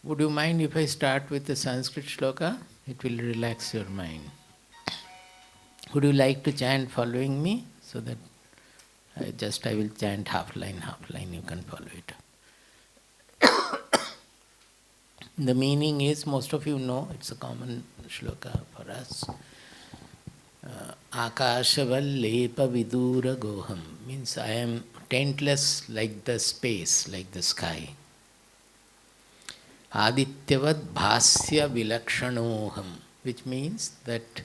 Would you mind if I start with the Sanskrit shloka? It will relax your mind. Would you like to chant following me? So that I will chant half line, you can follow it. The meaning is, most of you know, it's a common shloka for us. Akashavallapa vidura goham means I am tentless like the space, like the sky. Adityavad bhasya vilakshanoham, which means that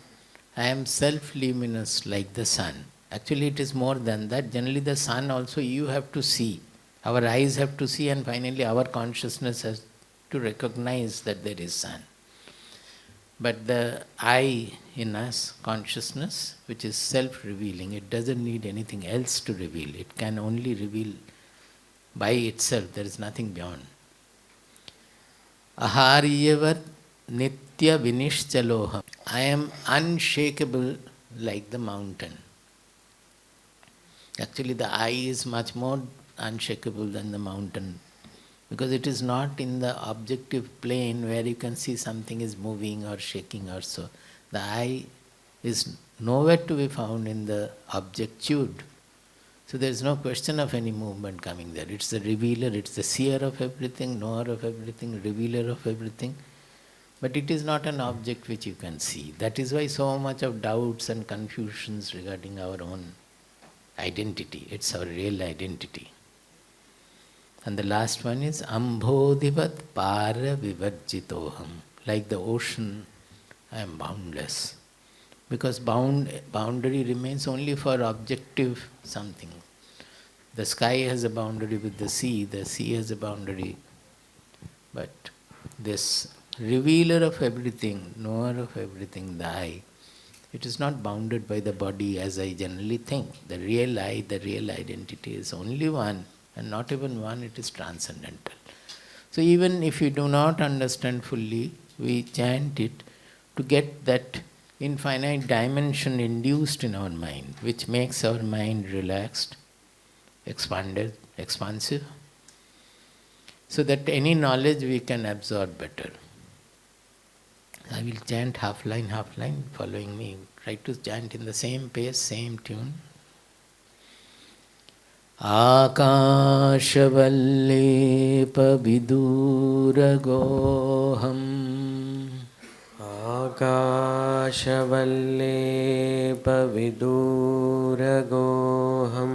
I am self-luminous like the sun. Actually, it is more than that. Generally, the sun also you have to see. Our eyes have to see, and finally, our consciousness has to recognize that there is sun. But the I in us, consciousness, which is self-revealing, it doesn't need anything else to reveal. It can only reveal by itself. There is nothing beyond. Aharyavat nitya vinishchaloham. I am unshakable like the mountain. Actually, the I is much more unshakable than the mountain, because it is not in the objective plane where you can see something is moving or shaking or so. The I is nowhere to be found in the objectude. So there is no question of any movement coming there. It's the revealer, it's the seer of everything, knower of everything, revealer of everything. But it is not an object which you can see. That is why so much of doubts and confusions regarding our own identity. It's our real identity. And the last one is Ambodhivat para vivarjitoham. Like the ocean, I am boundless. Because boundary remains only for objective something. The sky has a boundary with the sea has a boundary. But this revealer of everything, knower of everything, the I, it is not bounded by the body as I generally think. The real I, the real identity is only one, and not even one, it is transcendental. So even if you do not understand fully, we chant it to get that infinite dimension induced in our mind, which makes our mind relaxed, expanded, expansive, so that any knowledge we can absorb better. I will chant half line, following me. Try to chant in the same pace, same tune. Akashavallapa viduragoham. Akashavallapa viduragoham.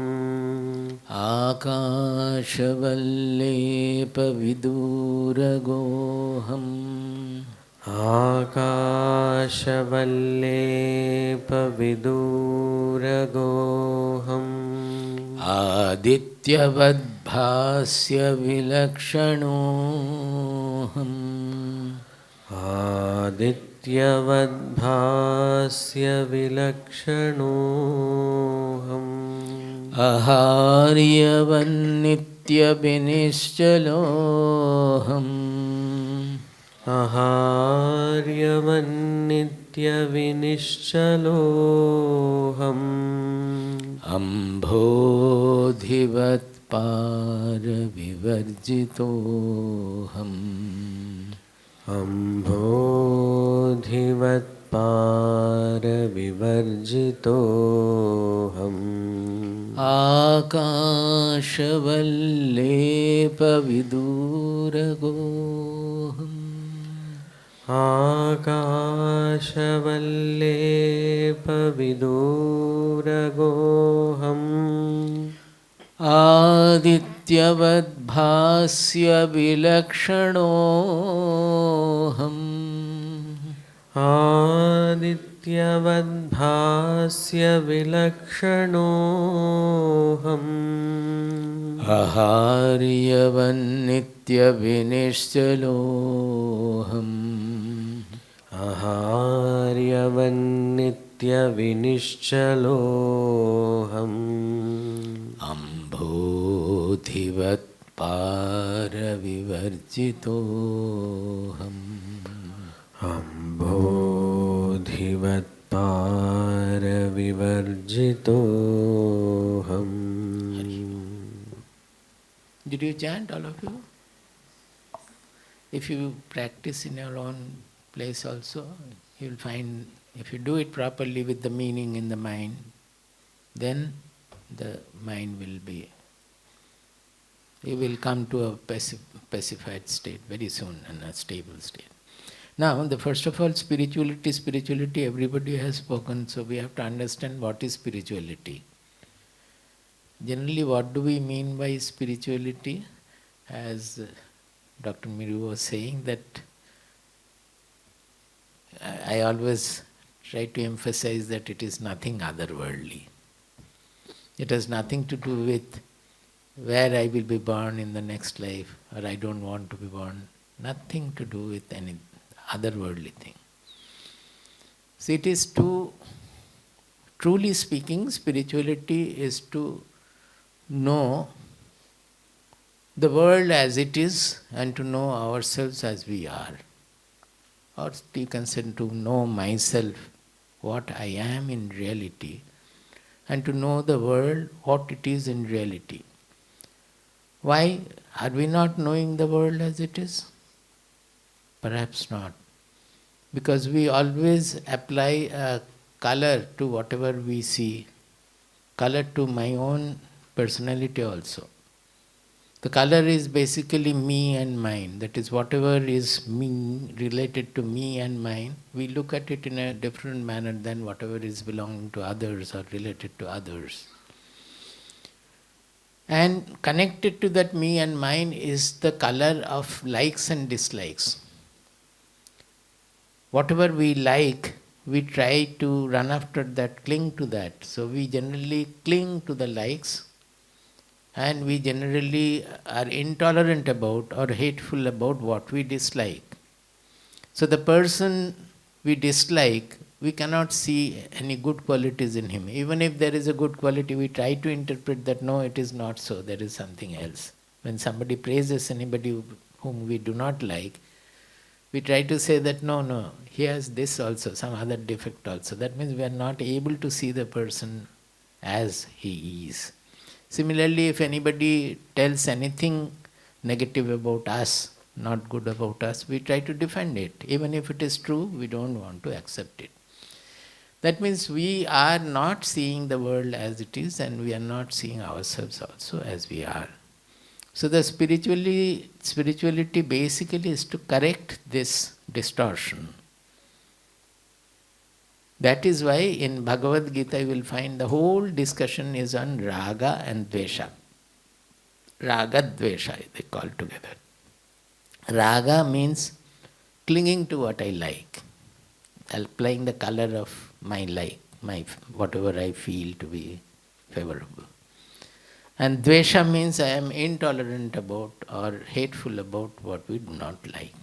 Akashavallapa viduragoham. Akashavallapa viduragoham. Adityavad bhasya vilakshanoham. Adityavad bhasya vilakshanoham. Aharyavan nitya vinishchaloham. Aharyavan nitya vinishchaloham. Ambodhivat para vivarjitoham. Ambodhivat para vivarjitoham. Akashavallapa viduragoham. Akashavallapa viduragoham. Adityavad bhasya vilakshanoham. Adityavad bhasya vilakshanoham. Aharyavan nitya vinishchaloham. Aharyavan nitya vinishchaloham. Ambodhivat para vivarjitoham. Ambodhivat para vivarjitoham. Did you chant, all of you? If you practice in your own place also, you'll find if you do it properly with the meaning in the mind, then the mind will be, you will come to a pacified state very soon and a stable state. Now, the first of all, spirituality, everybody has spoken, so we have to understand what is spirituality. Generally, what do we mean by spirituality? As Dr. Miru was saying, that I always try to emphasize that it is nothing otherworldly. It has nothing to do with where I will be born in the next life, or I don't want to be born. Nothing to do with any otherworldly thing. So it is to, truly speaking, spirituality is to know the world as it is and to know ourselves as we are. Or you can say to know myself, what I am in reality, and to know the world, what it is in reality. Why are we not knowing the world as it is? Perhaps not. Because we always apply a color to whatever we see, color to my own personality also. The color is basically me and mine. That is, whatever is me, related to me and mine, we look at it in a different manner than whatever is belonging to others or related to others. And connected to that me and mine is the color of likes and dislikes. Whatever we like, we try to run after that, cling to that. So we generally cling to the likes, and we generally are intolerant about or hateful about what we dislike. So the person we dislike, we cannot see any good qualities in him. Even if there is a good quality, we try to interpret that, no, it is not so, there is something else. When somebody praises anybody whom we do not like, we try to say that, no, he has this also, some other defect also. That means we are not able to see the person as he is. Similarly, if anybody tells anything negative about us, not good about us, we try to defend it. Even if it is true, we don't want to accept it. That means we are not seeing the world as it is, and we are not seeing ourselves also as we are. So the spirituality basically is to correct this distortion. That is why in Bhagavad Gita you will find the whole discussion is on raga and dvesha. Raga, dvesha they call together. Raga means clinging to what I like, applying the color of my like, whatever I feel to be favorable. And dvesha means I am intolerant about or hateful about what we do not like.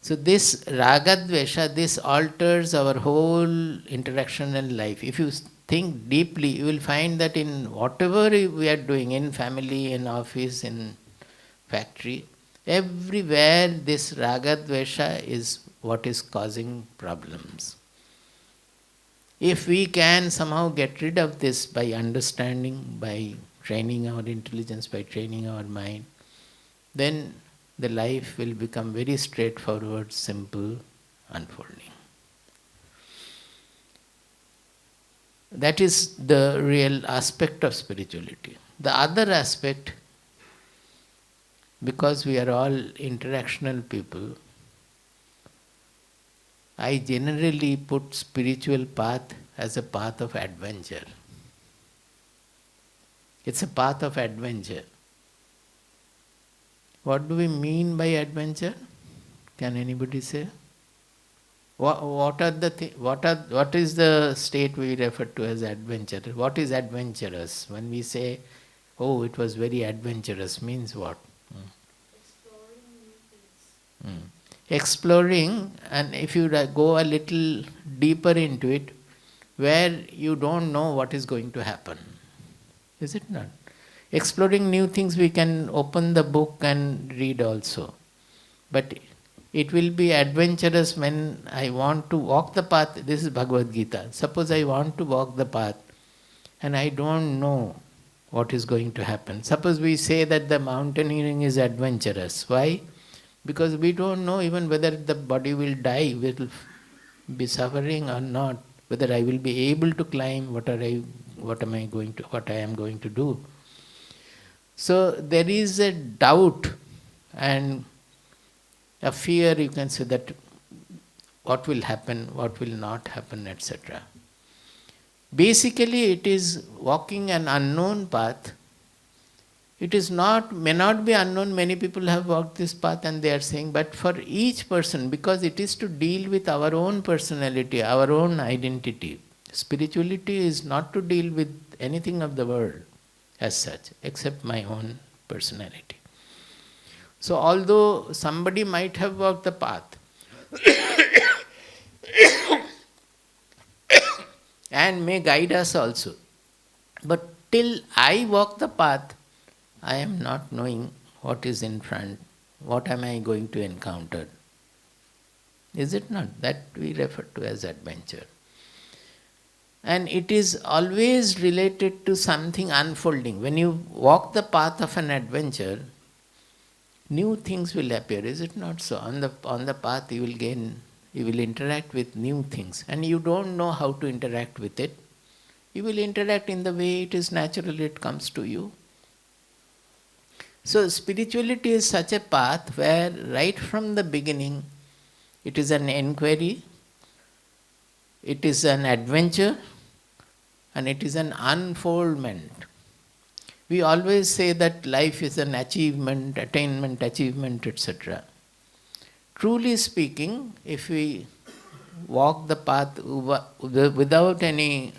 So this raga dvesha, this alters our whole interactional life. If you think deeply, you will find that in whatever we are doing, in family, in office, in factory, everywhere this raga dvesha is what is causing problems. If we can somehow get rid of this by understanding, by training our intelligence, by training our mind, then the life will become very straightforward, simple, unfolding. That is the real aspect of spirituality. The other aspect, because we are all interactional people, I generally put spiritual path as a path of adventure. It's a path of adventure. What do we mean by adventure? Can anybody say? What is the state we refer to as adventure? What is adventurous? When we say, oh, it was very adventurous, means what? Exploring new things. Exploring, and if you go a little deeper into it, where you don't know what is going to happen. Is it not? Exploring new things, we can open the book and read also. But it will be adventurous when I want to walk the path. This is Bhagavad Gita. Suppose I want to walk the path and I don't know what is going to happen. Suppose we say that the mountaineering is adventurous. Why? Because we don't know even whether the body will die, will be suffering or not, whether I will be able to climb, what I am going to do. So there is a doubt and a fear, you can say, that what will happen, what will not happen, etc. Basically, it is walking an unknown path. It is not, may not be unknown, many people have walked this path and they are saying, but for each person, because it is to deal with our own personality, our own identity. Spirituality is not to deal with anything of the world as such, except my own personality. So although somebody might have walked the path and may guide us also, but till I walk the path, I am not knowing what is in front, what am I going to encounter. Is it not? That we refer to as adventure. And it is always related to something unfolding. When you walk the path of an adventure, new things will appear, is it not so? On the path you will interact with new things, and you don't know how to interact with it. You will interact in the way it is naturally, it comes to you. So spirituality is such a path where right from the beginning it is an inquiry, it is an adventure, and it is an unfoldment. We always say that life is an achievement, attainment, achievement, etc. Truly speaking, if we walk the path without any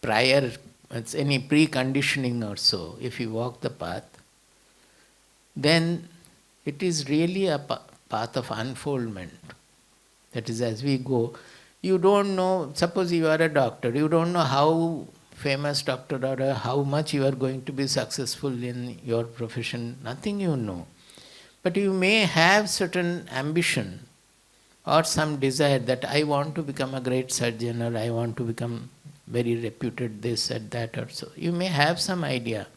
prior, any preconditioning or so, if you walk the path, then it is really a path of unfoldment. That is, as we go, you don't know, suppose you are a doctor, you don't know how famous doctor or how much you are going to be successful in your profession, nothing you know. But you may have certain ambition or some desire that I want to become a great surgeon, or I want to become very reputed this and that or so. You may have some idea.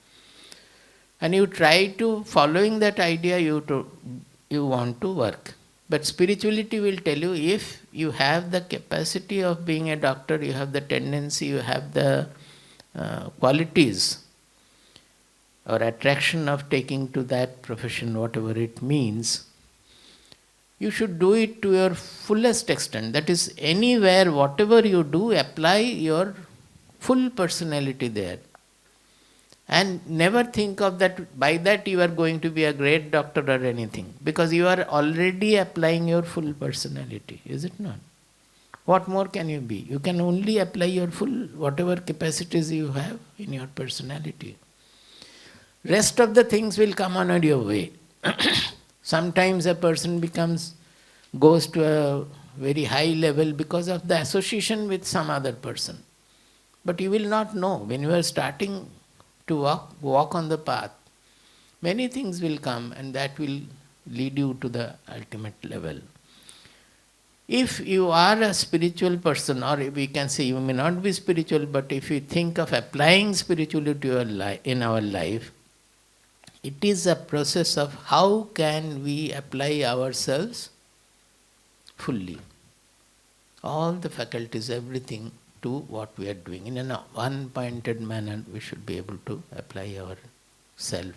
And you try to, following that idea, you want to work. But spirituality will tell you, if you have the capacity of being a doctor, you have the tendency, you have the qualities or attraction of taking to that profession, whatever it means, you should do it to your fullest extent. That is, anywhere, whatever you do, apply your full personality there. And never think of that, by that you are going to be a great doctor or anything, because you are already applying your full personality, is it not? What more can you be? You can only apply your full, whatever capacities you have in your personality. Rest of the things will come on your way. Sometimes a person goes to a very high level because of the association with some other person. But you will not know. When you are starting to walk on the path, many things will come, and that will lead you to the ultimate level. If you are a spiritual person, or we can say you may not be spiritual, but if you think of applying spirituality in our life, it is a process of how can we apply ourselves fully. All the faculties, everything, to what we are doing. In an one-pointed manner, we should be able to apply ourselves.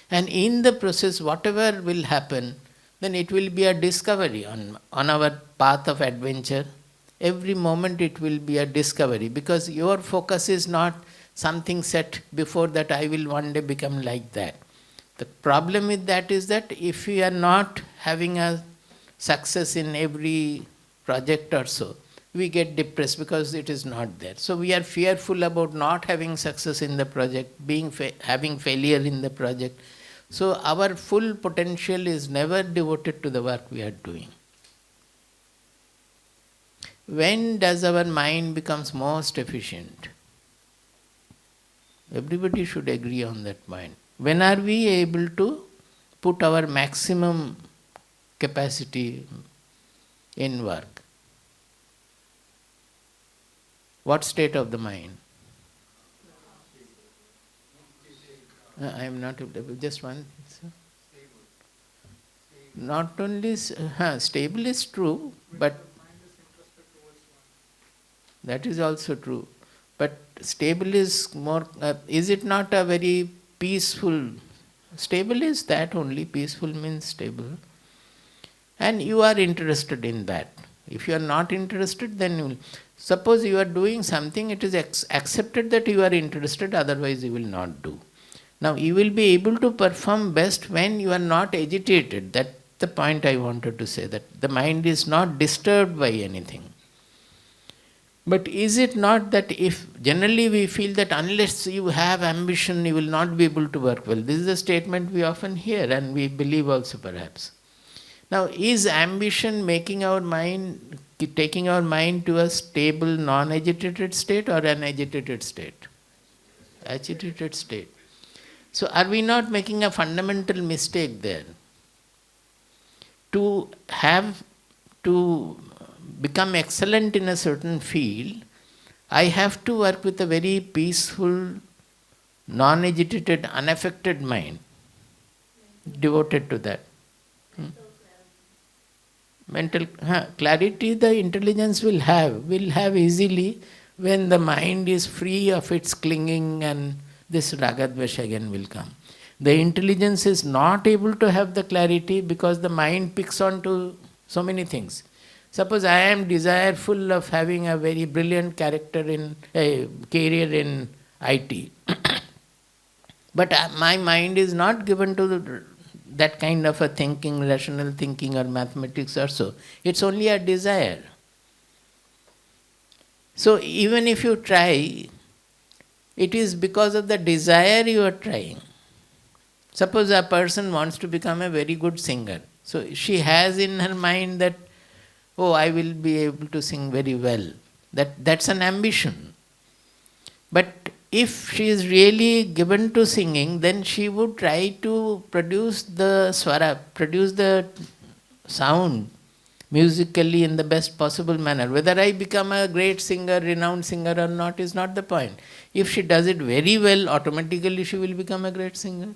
And in the process, whatever will happen, then it will be a discovery on our path of adventure. Every moment it will be a discovery, because your focus is not something set before that I will one day become like that. The problem with that is that if we are not having a success in every project or so, we get depressed because it is not there. So we are fearful about not having success in the project, having failure in the project. So our full potential is never devoted to the work we are doing. When does our mind becomes most efficient? Everybody should agree on that mind. When are we able to put our maximum capacity in work? What state of the mind? I am not able to, just one. Sir. Not only stable is true, but that is also true. But stable is more, is it not a very peaceful? Stable is that only, peaceful means stable. And you are interested in that. If you are not interested, then you will. Suppose you are doing something, it is accepted that you are interested, otherwise you will not do. Now you will be able to perform best when you are not agitated. That's the point I wanted to say, that the mind is not disturbed by anything. But is it not that if generally we feel that unless you have ambition, you will not be able to work well? This is a statement we often hear and we believe also perhaps. Now, is ambition making our mind, taking our mind to a stable, non-agitated state or an agitated state? Agitated state. So, are we not making a fundamental mistake there? To become excellent in a certain field, I have to work with a very peaceful, non-agitated, unaffected mind, devoted to that. Mental clarity, the intelligence will have easily when the mind is free of its clinging, and this ragadvesha again will come. The intelligence is not able to have the clarity because the mind picks on to so many things. Suppose I am desireful of having a very brilliant character in a career in IT, but my mind is not given to that kind of a thinking, rational thinking or mathematics or so. It's only a desire. So even if you try, it is because of the desire you are trying. Suppose a person wants to become a very good singer. So she has in her mind that, oh, I will be able to sing very well. That's an ambition. But if she is really given to singing, then she would try to produce the swara, produce the sound musically in the best possible manner. Whether I become a great singer, renowned singer or not is not the point. If she does it very well, automatically she will become a great singer.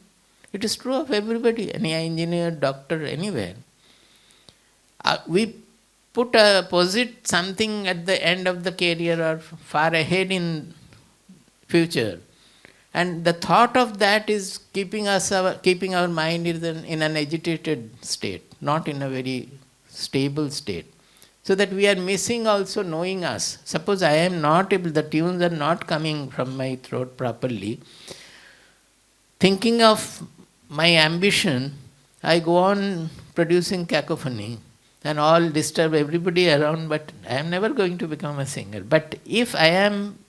It is true of everybody, any engineer, doctor, anywhere. We posit something at the end of the career or far ahead in future, and the thought of that is keeping our mind in an agitated state, not in a very stable state, so that we are missing also knowing us. Suppose I am not able, the tunes are not coming from my throat properly, thinking of my ambition, I go on producing cacophony and all disturb everybody around, but I am never going to become a singer. But if I am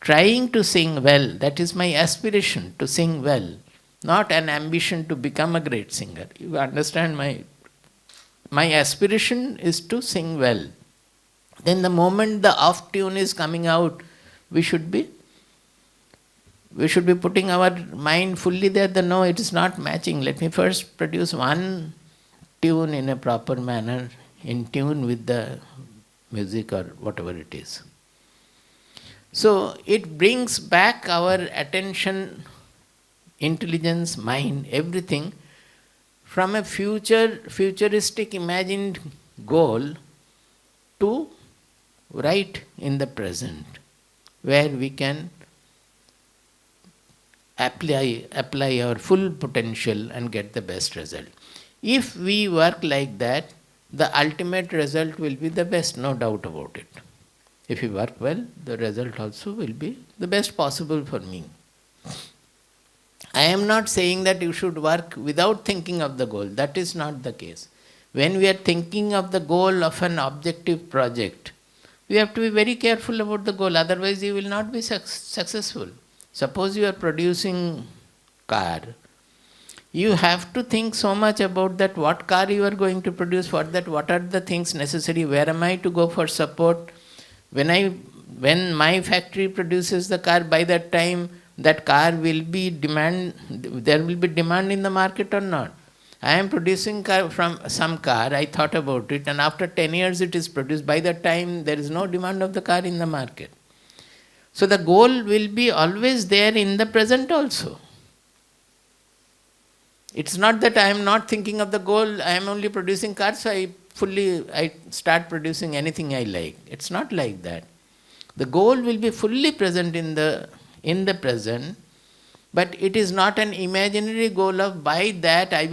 trying to sing well, that is my aspiration, to sing well, not an ambition to become a great singer. You understand, my aspiration is to sing well. Then the moment the off tune is coming out, we should be putting our mind fully there. No, it is not matching. Let me first produce one tune in a proper manner, in tune with the music or whatever it is. So it brings back our attention, intelligence, mind, everything from a futuristic imagined goal to right in the present, where we can apply our full potential and get the best result. If we work like that, the ultimate result will be the best, no doubt about it. If you work well, the result also will be the best possible for me. I am not saying that you should work without thinking of the goal. That is not the case. When we are thinking of the goal of an objective project, we have to be very careful about the goal, otherwise you will not be successful. Suppose you are producing car, you have to think so much about that, what car you are going to produce, for that, what are the things necessary, where am I to go for support. When my factory produces the car, by that time that car will be there will be demand in the market or not. I am producing some car, I thought about it, and after 10 years it is produced. By that time there is no demand of the car in the market. So the goal will be always there in the present also. It's not that I am not thinking of the goal, I am only producing cards, so I start producing anything I like. It's not like that. The goal will be fully present in the present, but it is not an imaginary goal of by that I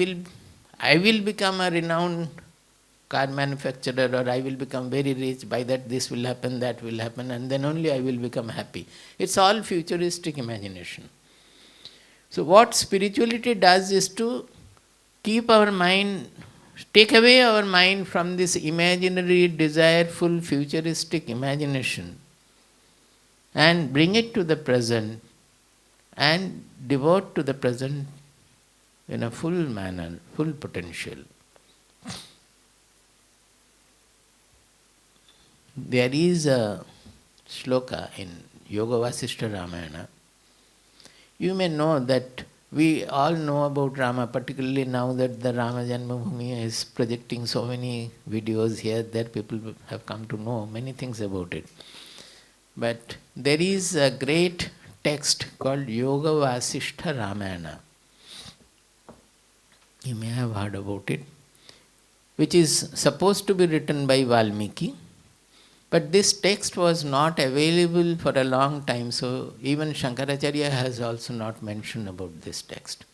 will become a renowned car manufacturer, or I will become very rich, by that this will happen, that will happen, and then only I will become happy. It's all futuristic imagination. So what spirituality does is to keep our mind, take away our mind from this imaginary, desireful, futuristic imagination and bring it to the present and devote to the present in a full manner, full potential. There is a shloka in Yoga Vasishtha Ramayana. You may know that we all know about Rama, particularly now that the Rama Janmabhoomi is projecting so many videos here, that people have come to know many things about it. But there is a great text called Yoga Vasishtha Ramayana. You may have heard about it, which is supposed to be written by Valmiki. But this text was not available for a long time, so even Shankaracharya has also not mentioned about this text.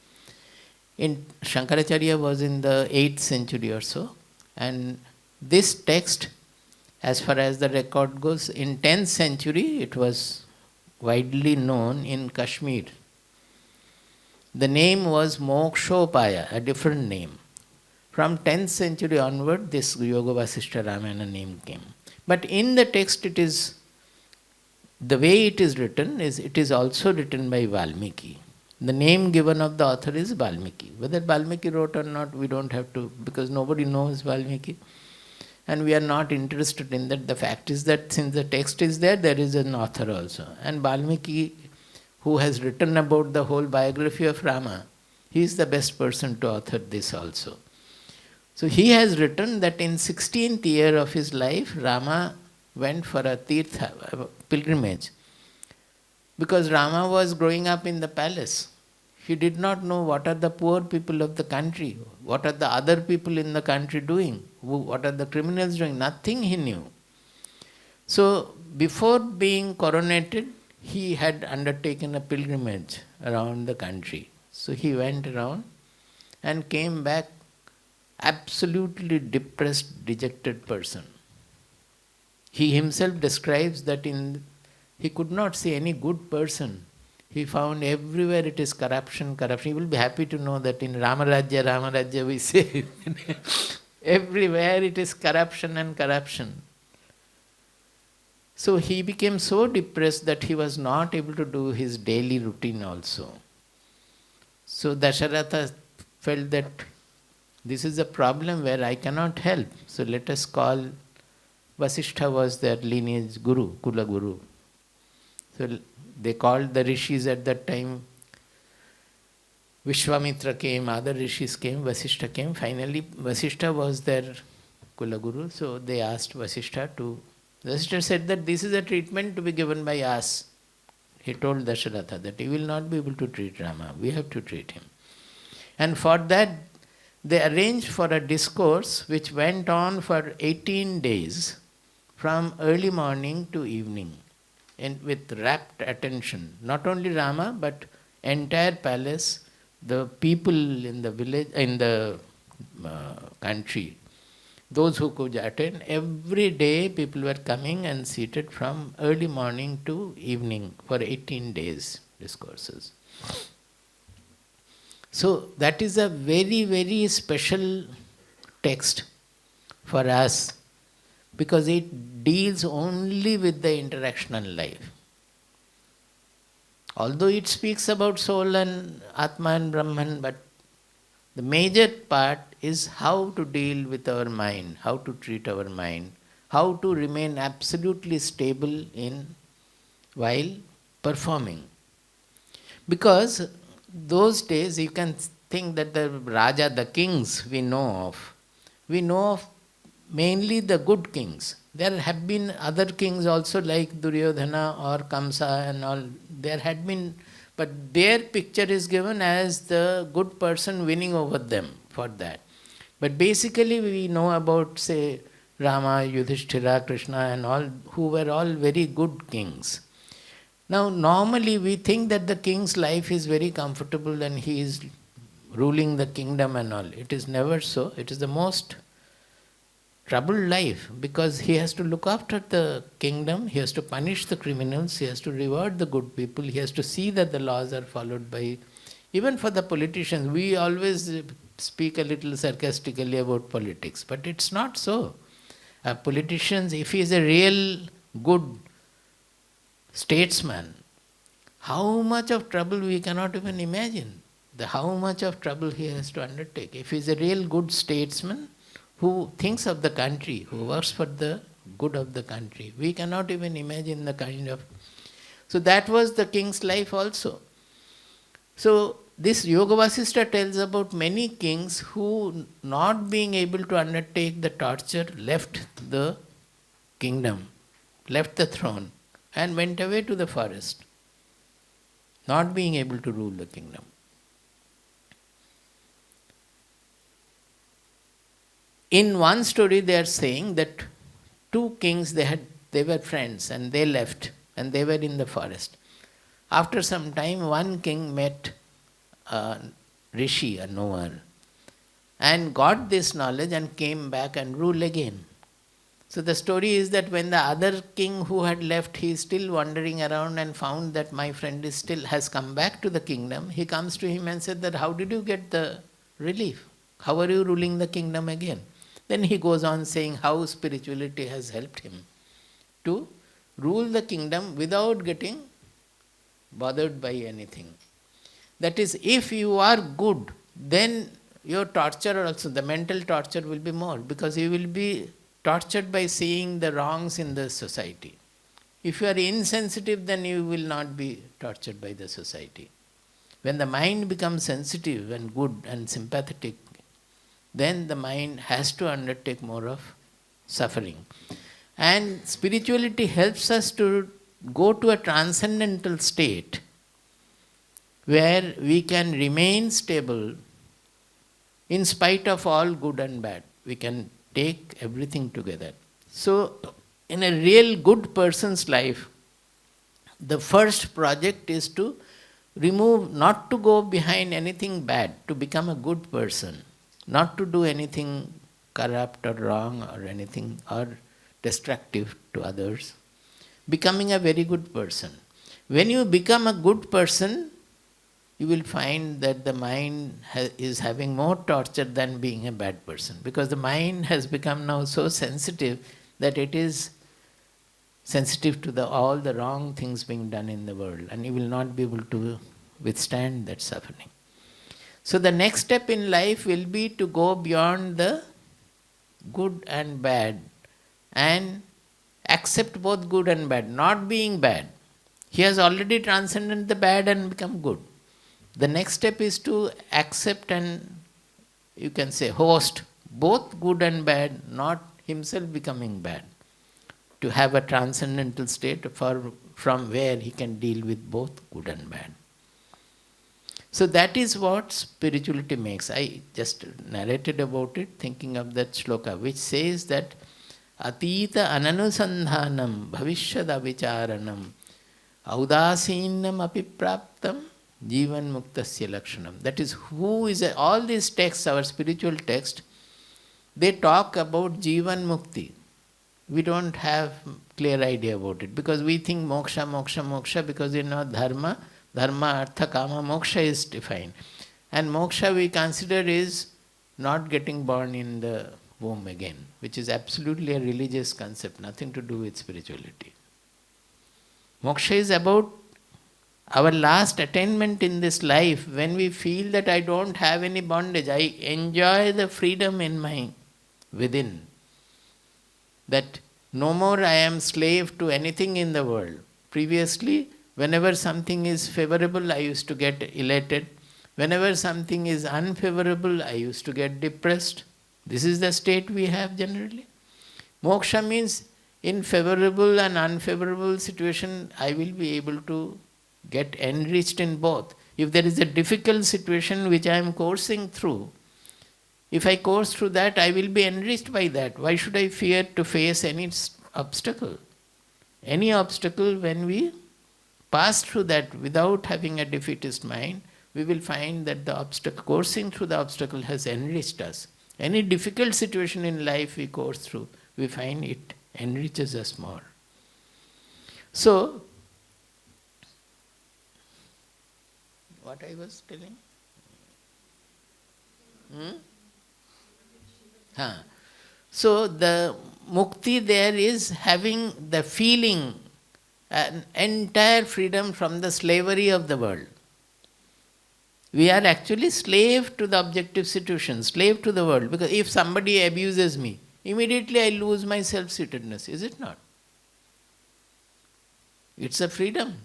Shankaracharya was in the 8th century or so, and this text, as far as the record goes, in 10th century it was widely known in Kashmir. The name was Mokshopaya, a different name. From 10th century onward, this Yoga Vasishtha Ramayana name came. But in the text, it is, the way it is written is, it is also written by Valmiki. The name given of the author is Valmiki. Whether Valmiki wrote or not, we don't have to, because nobody knows Valmiki. And we are not interested in that. The fact is that since the text is there, there is an author also. And Valmiki, who has written about the whole biography of Rama, he is the best person to author this also. So he has written that in 16th year of his life, Rama went for a Tirtha, a pilgrimage. Because Rama was growing up in the palace. He did not know what are the poor people of the country, what are the other people in the country doing, what are the criminals doing, nothing he knew. So before being coronated, he had undertaken a pilgrimage around the country. So he went around and came back absolutely depressed, dejected person. He himself describes that he could not see any good person. He found everywhere it is corruption, corruption. He will be happy to know that in Ramarajya we say, everywhere it is corruption and corruption. So he became so depressed that he was not able to do his daily routine also. So Dasharatha felt that this is a problem where I cannot help. So let us call, Vasishtha was their lineage guru, Kula Guru. So they called the rishis at that time. Vishwamitra came, other rishis came, Vasishtha came. Finally, Vasishtha was their Kula Guru. So they asked Vasishtha said that this is a treatment to be given by us. He told Dasharatha that he will not be able to treat Rama. We have to treat him. And for that, they arranged for a discourse which went on for 18 days, from early morning to evening, and with rapt attention. Not only Rama, but entire palace, the people in the village, in the country, those who could attend. Every day people were coming and seated from early morning to evening for 18 days discourses. So that is a very, very special text for us, because it deals only with the interactional life. Although it speaks about soul and Atma and Brahman, but the major part is how to deal with our mind, how to treat our mind, how to remain absolutely stable while performing. Because those days you can think that the Raja, the kings we know of mainly the good kings. There have been other kings also like Duryodhana or Kamsa and all. There had been But their picture is given as the good person winning over them for that. But basically we know about, say, Rama, Yudhishthira, Krishna and all, who were all very good kings. Now normally we think that the king's life is very comfortable and he is ruling the kingdom and all. It is never so. It is the most troubled life because he has to look after the kingdom, he has to punish the criminals, he has to reward the good people, he has to see that the laws are followed by... Even for the politicians, we always speak a little sarcastically about politics, but it's not so. Politicians, if he is a real good statesman, how much of trouble we cannot even imagine. How much of trouble he has to undertake. If he is a real good statesman who thinks of the country, who works for the good of the country, we cannot even imagine the kind of... So that was the king's life also. So this Yoga Vasishtha tells about many kings who, not being able to undertake the torture, left the kingdom, left the throne and went away to the forest, not being able to rule the kingdom. In one story they are saying that two kings, they were friends and they left and they were in the forest. After some time one king met a rishi, a knower, and got this knowledge and came back and ruled again. So the story is that when the other king who had left, he is still wandering around and found that my friend has come back to the kingdom. He comes to him and said that, how did you get the relief? How are you ruling the kingdom again? Then he goes on saying how spirituality has helped him to rule the kingdom without getting bothered by anything. That is, if you are good, then your torture also, the mental torture will be more, because you will be tortured by seeing the wrongs in the society. If you are insensitive, then you will not be tortured by the society. When the mind becomes sensitive and good and sympathetic, then the mind has to undertake more of suffering. And spirituality helps us to go to a transcendental state where we can remain stable in spite of all good and bad. We can take everything together. So, in a real good person's life, the first project is to remove, not to go behind anything bad, to become a good person, not to do anything corrupt or wrong or anything or destructive to others. Becoming a very good person. When you become a good person, you will find that the mind is having more torture than being a bad person, because the mind has become now so sensitive that it is sensitive to all the wrong things being done in the world, and you will not be able to withstand that suffering. So the next step in life will be to go beyond the good and bad and accept both good and bad, not being bad. He has already transcended the bad and become good. The next step is to accept and, you can say, host both good and bad, not himself becoming bad. To have a transcendental state from where he can deal with both good and bad. So that is what spirituality makes. I just narrated about it, thinking of that shloka, which says that Atita ananusandhanam bhavishyad avicharanam audasinam apipraptam jivan muktasya lakshanam. That is, all these texts, our spiritual text, they talk about jivan mukti. We don't have clear idea about it, because we think moksha, moksha, moksha, because dharma, artha, kama, moksha is defined. And moksha we consider is not getting born in the womb again, which is absolutely a religious concept, nothing to do with spirituality. Moksha is about our last attainment in this life, when we feel that I don't have any bondage, I enjoy the freedom in my within. That no more I am slave to anything in the world. Previously, whenever something is favorable, I used to get elated. Whenever something is unfavorable, I used to get depressed. This is the state we have generally. Moksha means in favorable and unfavorable situation, I will be able to get enriched in both. If there is a difficult situation which I am coursing through, if I course through that, I will be enriched by that. Why should I fear to face any obstacle? Any obstacle, when we pass through that without having a defeatist mind, we will find that the obstacle, coursing through the obstacle has enriched us. Any difficult situation in life we course through, we find it enriches us more. So, what I was telling? So the mukti there is having the feeling, an entire freedom from the slavery of the world. We are actually slave to the objective situation, slave to the world. Because if somebody abuses me, immediately I lose my self-centeredness, is it not? It's a freedom.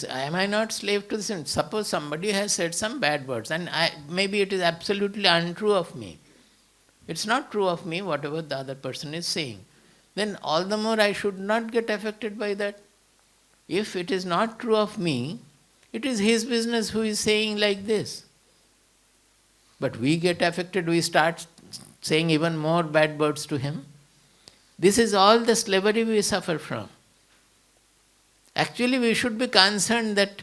Am I not slave to the sin? Suppose somebody has said some bad words and maybe it is absolutely untrue of me. It's not true of me, whatever the other person is saying. Then all the more I should not get affected by that. If it is not true of me, it is his business who is saying like this. But we get affected, we start saying even more bad words to him. This is all the slavery we suffer from. Actually, we should be concerned that,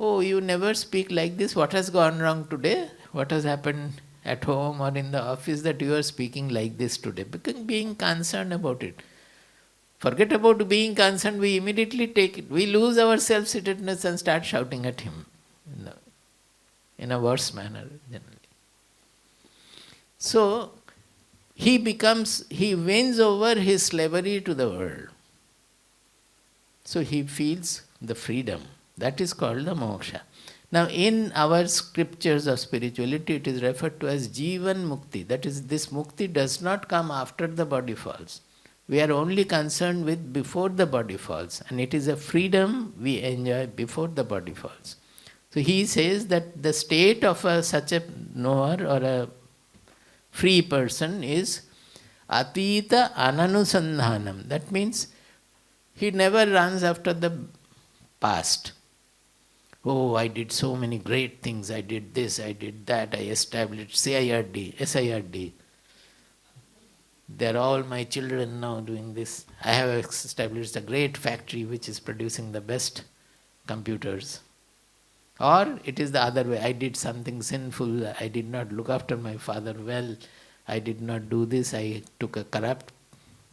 oh, you never speak like this. What has gone wrong today? What has happened at home or in the office that you are speaking like this today? Because being concerned about it. Forget about being concerned, we immediately take it. We lose our self-centeredness and start shouting at him in a worse manner generally. So, he wins over his slavery to the world. So he feels the freedom. That is called the moksha. Now in our scriptures of spirituality, it is referred to as Jivan Mukti. That is, this Mukti does not come after the body falls. We are only concerned with before the body falls. And it is a freedom we enjoy before the body falls. So he says that the state of such a knower or a free person is Atita Ananusandhanam. That means he never runs after the past. Oh, I did so many great things. I did this, I did that. I established SIRD. They're all my children now doing this. I have established a great factory which is producing the best computers. Or it is the other way. I did something sinful. I did not look after my father well. I did not do this. I took a corrupt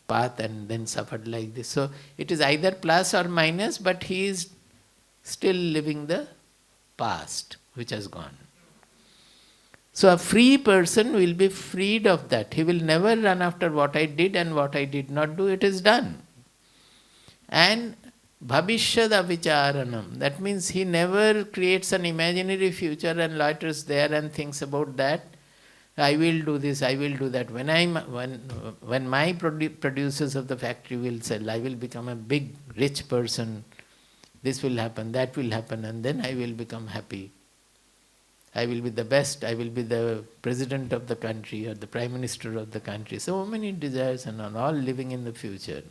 path and then suffered like this. So it is either plus or minus, but he is still living the past which has gone. So a free person will be freed of that. He will never run after what I did and what I did not do. It is done. And bhavishyad avicharanam. That means he never creates an imaginary future and loiters there and thinks about that. I will do this, I will do that. When my producers of the factory will sell, I will become a big, rich person. This will happen, that will happen, and then I will become happy. I will be the best, I will be the president of the country or the prime minister of the country. So many desires and all living in the future.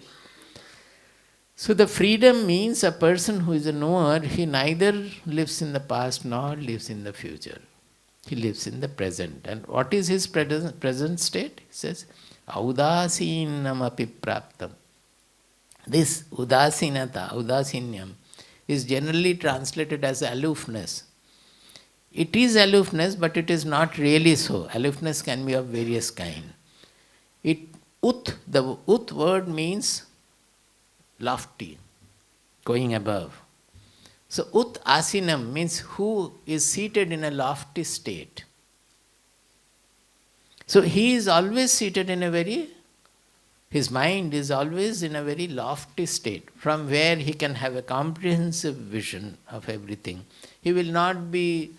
So the freedom means a person who is a knower, he neither lives in the past nor lives in the future. He lives in the present. And what is his present state? He says, Audasinam api praptam. This udasinata, udasinyam, is generally translated as aloofness. It is aloofness, but it is not really so. Aloofness can be of various kinds. The ut word means lofty, going above. So ut asinam means who is seated in a lofty state. So he is always seated in his mind is always in a very lofty state, from where he can have a comprehensive vision of everything. He will not be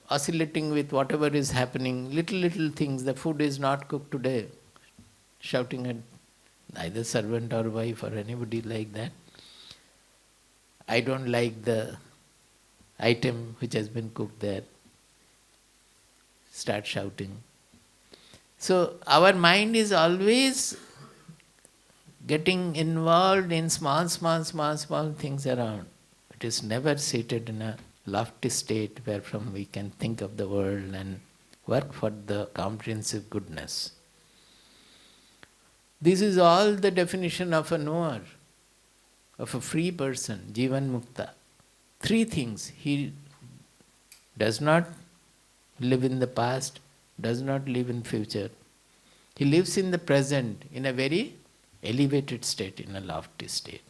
oscillating with whatever is happening, little things. The food is not cooked today, shouting at either servant or wife or anybody like that. I don't like the item which has been cooked there. Start shouting. So our mind is always getting involved in small things around. It is never seated in a lofty state wherefrom we can think of the world and work for the comprehensive goodness. This is all the definition of a knower, of a free person, Jivan Mukta. Three things. He does not live in the past, does not live in future. He lives in the present in a very elevated state, in a lofty state.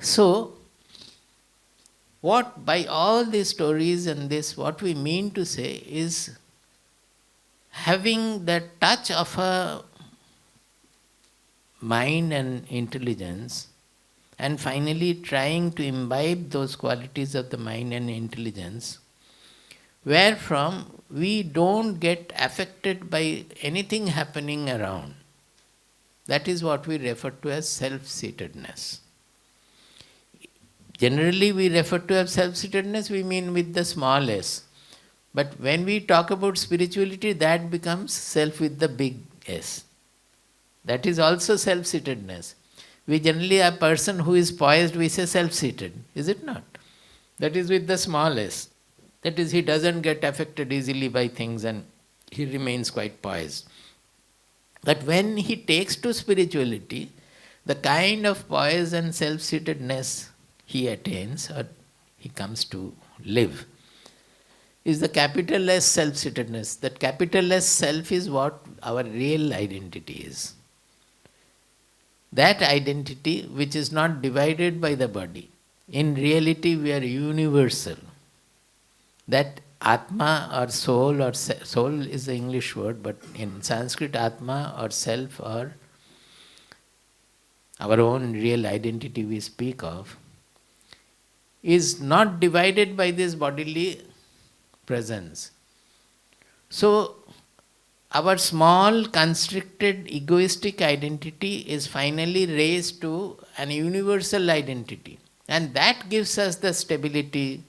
So, what by all these stories and this, what we mean to say is having the touch of a mind and intelligence, and finally trying to imbibe those qualities of the mind and intelligence, wherefrom we don't get affected by anything happening around. That is what we refer to as self-seatedness. Generally we refer to as self-seatedness, we mean with the small s. But when we talk about spirituality, that becomes self with the big S. That is also self-seatedness. We generally, a person who is poised, we say self-seated, is it not? That is with the small s. That is, he doesn't get affected easily by things and he remains quite poised. But when he takes to spirituality, the kind of poise and self-seatedness he attains or he comes to live is the capital S self-seatedness. That capital S self is what our real identity is. That identity which is not divided by the body. In reality we are universal. That Atma or soul is the English word, but in Sanskrit Atma or self or our own real identity we speak of, is not divided by this bodily presence. So, our small, constricted, egoistic identity is finally raised to an universal identity. And that gives us the stability,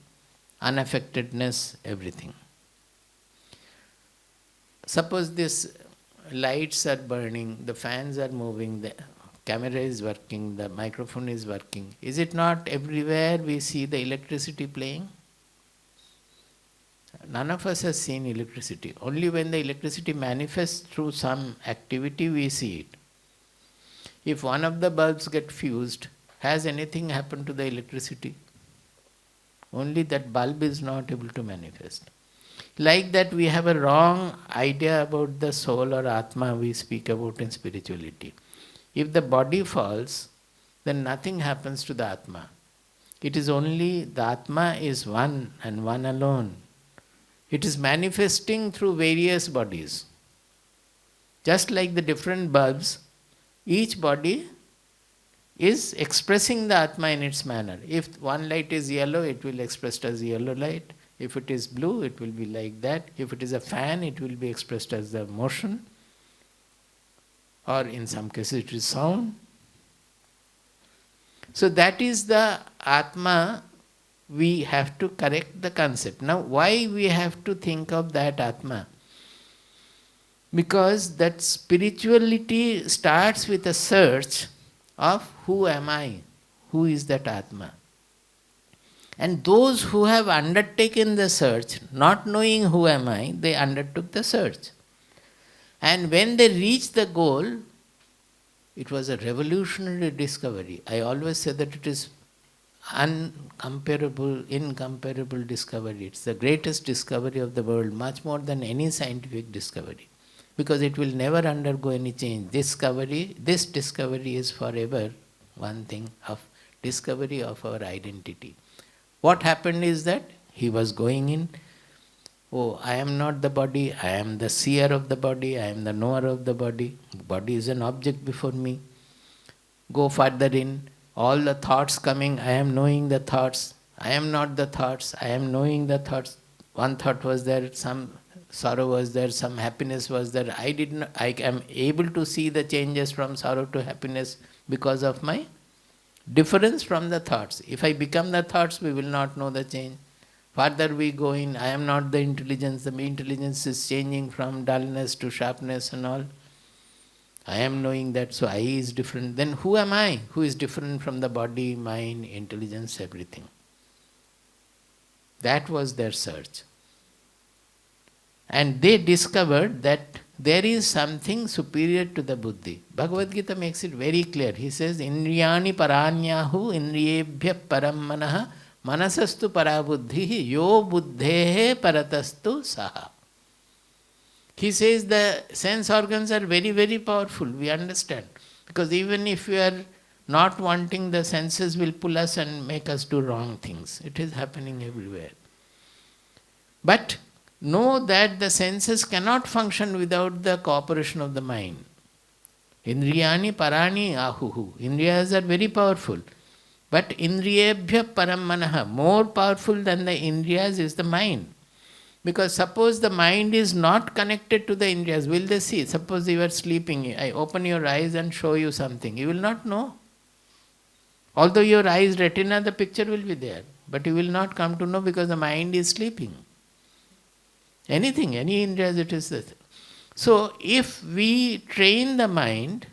unaffectedness, everything. Suppose these lights are burning, the fans are moving, the camera is working, the microphone is working. Is it not everywhere we see the electricity playing? None of us has seen electricity. Only when the electricity manifests through some activity we see it. If one of the bulbs get fused, has anything happened to the electricity? Only that bulb is not able to manifest. Like that we have a wrong idea about the soul or Atma we speak about in spirituality. If the body falls, then nothing happens to the Atma. It is only the Atma is one and one alone. It is manifesting through various bodies. Just like the different bulbs, each body is expressing the Atma in its manner. If one light is yellow, it will expressed as yellow light. If it is blue, it will be like that. If it is a fan, it will be expressed as the motion. Or in some cases it is sound. So that is the Atma. We have to correct the concept. Now why we have to think of that Atma? Because that spirituality starts with a search of who am I? Who is that Atma? And those who have undertaken the search, not knowing who am I, they undertook the search. And when they reached the goal, it was a revolutionary discovery. I always say that it is incomparable discovery. It's the greatest discovery of the world, much more than any scientific discovery. Because it will never undergo any change. This discovery is forever one thing of discovery of our identity. What happened is that he was going in, oh, I am not the body, I am the seer of the body, I am the knower of the body. Body is an object before me. Go further in, all the thoughts coming, I am knowing the thoughts. I am not the thoughts, I am knowing the thoughts. One thought was there, some sorrow was there, some happiness was there. I am able to see the changes from sorrow to happiness because of my difference from the thoughts. If I become the thoughts, we will not know the change. Further we go in, I am not the intelligence is changing from dullness to sharpness and all. I am knowing that, so I is different. Then who am I? Who is different from the body, mind, intelligence, everything? That was their search. And they discovered that there is something superior to the buddhi. Bhagavad Gita makes it very clear. He says, Indriyani paranyahu indriyebhya param manaha manasastu parabuddhihi yo buddhehe paratastu saha. He says the sense organs are very, very powerful. We understand. Because even if we are not wanting, the senses will pull us and make us do wrong things. It is happening everywhere. But know that the senses cannot function without the cooperation of the mind. Indriyani parani ahuhu. Indriyas are very powerful. But indriyebhya param manaha, more powerful than the indriyas is the mind. Because suppose the mind is not connected to the indriyas, will they see? Suppose you are sleeping, I open your eyes and show you something. You will not know. Although your eyes retina, the picture will be there. But you will not come to know because the mind is sleeping. Anything, any indriyas, it is that. So if we train the mind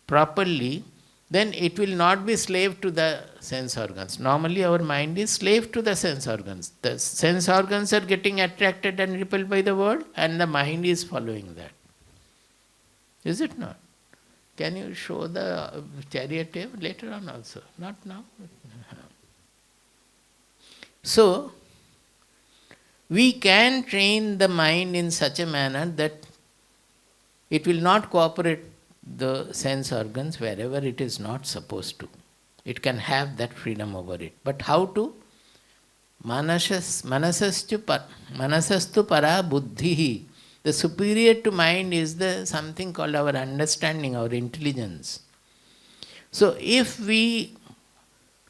properly, then it will not be slave to the sense organs. Normally our mind is slave to the sense organs. The sense organs are getting attracted and repelled by the world, and the mind is following that. Is it not? Can you show the chariot table later on also? Not now. So, we can train the mind in such a manner that it will not cooperate the sense organs wherever it is not supposed to. It can have that freedom over it. But how to? Manasastu para buddhihi. The superior to mind is the something called our understanding, our intelligence. So if we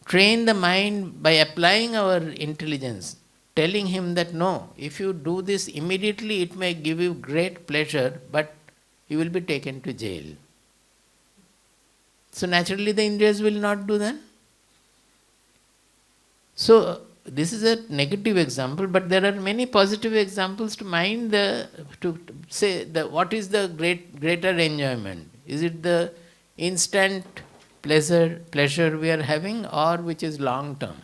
train the mind by applying our intelligence, telling him that no, if you do this immediately it may give you great pleasure, but you will be taken to jail. So naturally the Indriyas will not do that. So this is a negative example, but there are many positive examples to mind to say what is the greater enjoyment. Is it the instant pleasure we are having, or which is long term?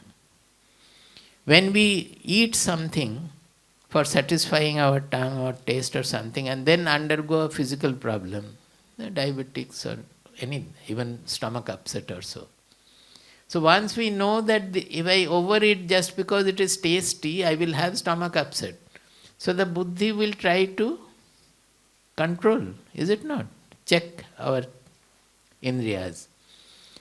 When we eat something for satisfying our tongue or taste or something and then undergo a physical problem, the diabetics or even stomach upset or so. So once we know that if I overeat just because it is tasty, I will have stomach upset. So the buddhi will try to control, is it not? Check our indriyas.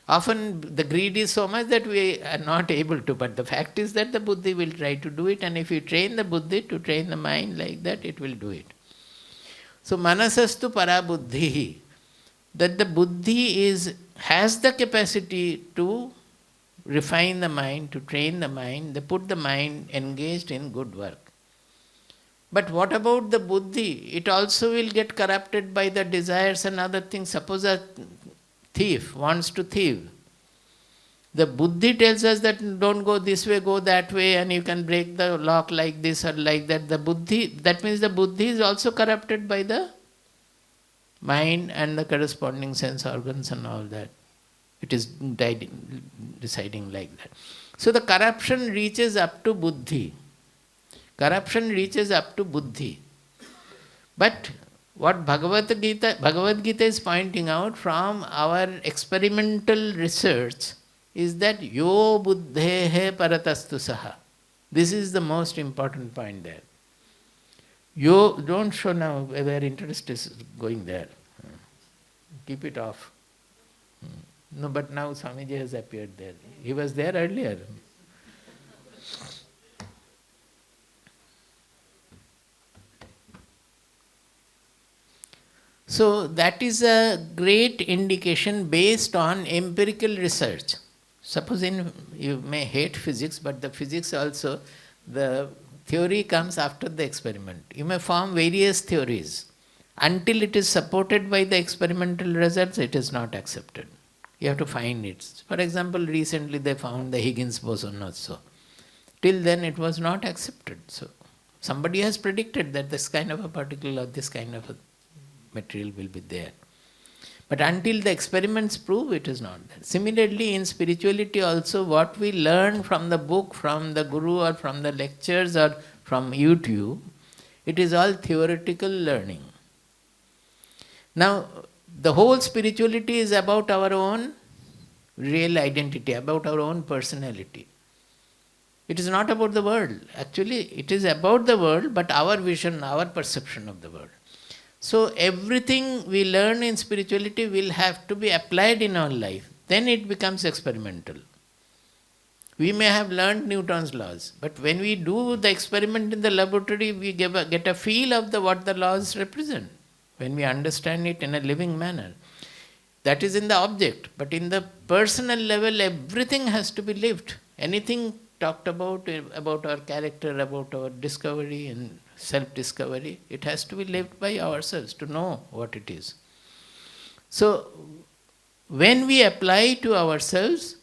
Often the greed is so much that we are not able to, but the fact is that the buddhi will try to do it, and if you train the buddhi to train the mind like that, it will do it. So manasastu para buddhihi, that the buddhi has the capacity to refine the mind, to train the mind, they put the mind engaged in good work. But what about the buddhi? It also will get corrupted by the desires and other things. Suppose a thief wants to thief. The buddhi tells us that don't go this way, go that way, and you can break the lock like this or like that. The buddhi, that means the buddhi is also corrupted by the mind and the corresponding sense organs and all that. It is deciding like that. So the corruption reaches up to buddhi. Corruption reaches up to buddhi. But what Bhagavad Gita is pointing out from our experimental research is that yo buddhehe paratastu saha. This is the most important point there. Yo, don't show now where interest is going there. Keep it off. No, but now Swamiji has appeared there. He was there earlier. So that is a great indication based on empirical research. Suppose you may hate physics, but the physics also, the theory comes after the experiment. You may form various theories. Until it is supported by the experimental results, it is not accepted. You have to find it. For example, recently they found the Higgs boson also. Till then it was not accepted. So somebody has predicted that this kind of a particle or this kind of a material will be there. But until the experiments prove, it is not there. Similarly, in spirituality also, what we learn from the book, from the guru, or from the lectures, or from YouTube, it is all theoretical learning. Now, the whole spirituality is about our own real identity, about our own personality. It is not about the world. Actually, it is about the world, but our vision, our perception of the world. So everything we learn in spirituality will have to be applied in our life. Then it becomes experimental. We may have learned Newton's laws, but when we do the experiment in the laboratory, we get a feel of what the laws represent, when we understand it in a living manner. That is in the object, but in the personal level, everything has to be lived. Anything talked about our character, about our discovery and self-discovery, it has to be lived by ourselves to know what it is. So, when we apply to ourselves,